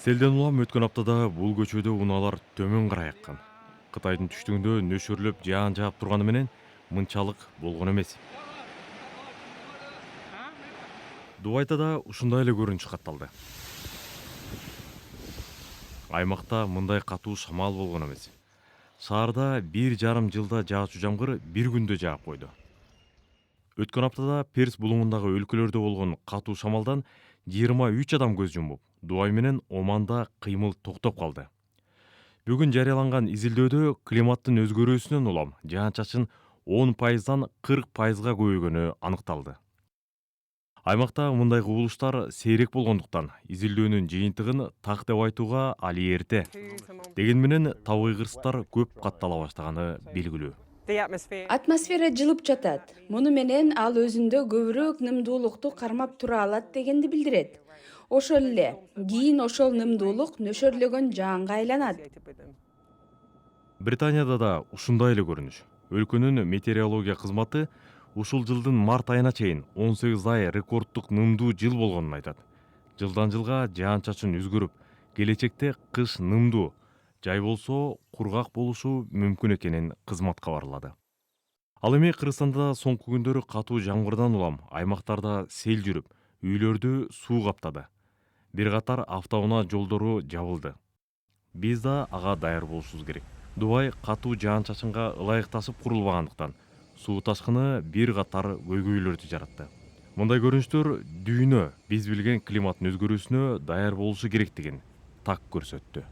Селден улам өткөн аптада бул көчөдө унаалар төмөн карай аккан. Кытайдын түштүгүндө нөшөрлөп жаан жаап турганы менен мынчалык болгон эмес. Дубайда да ушундай эле көрүнүш катталды. Аймакта мындай катуу шамал болгон эмес. Шаарда 1,5 жылда жаачу жамгыр бир күндө жаап койду. Өткөн аптада Перс булуңундагы өлкөлөрдө болгон катуу шамалдан 23 адам көз жумуп, Дубай менен Оманда кыймыл токтоп калды. Бүгүн жарыяланган изилдөөдө климаттын өзгөрүүсүнөн улам жаан-чачын 10%дан 40%га көбөйгөнү аныкталды. Аймакта мындай кубулуштар сейрек болгондуктан изилдөөнүн жыйынтыгын так деп айтууга али эрте. Деген менен табигый кырсыктар көп каттала баштаганы белгилүү. Атмосфера жылып жатат. Муну менен ал өзүндө көбүрөөк нымдуулукту кармап тура алат дегенди билдирет. Ошол эле кийин ошол нымдуулук нөшөрлөгөн жаанга айланат. Британияда да ушундай эле көрүнүш. Өлкөнүн метеорология кызматы ушул жылдын март айына чейин 18 ай рекорддук нымдуу жыл болгонун айтат. Жылдан жылга жаан-чачын өзгөрүп, келечекте кыш нымдуу, жай болсо кургак болушу мүмкүн экенин кызмат кабарлады. Ал эми Кыргызстанда соңку күндөрү катуу жамгырдан улам аймактарда сел жүрүп, үйлөрдү суу каптады. Бир катар автоунаа жолдору жабылды. Биз да ага даяр болушубуз керек. Дубай катуу жаан-чачынга ылайыкташып курулбагандыктан суу ташкыны бир катар көйгөйлөрдү жаратты. Мындай көрүнүштөр дүйнө биз билген климаттын өзгөрүүсүнө даяр болушу керектигин так көрсөттү.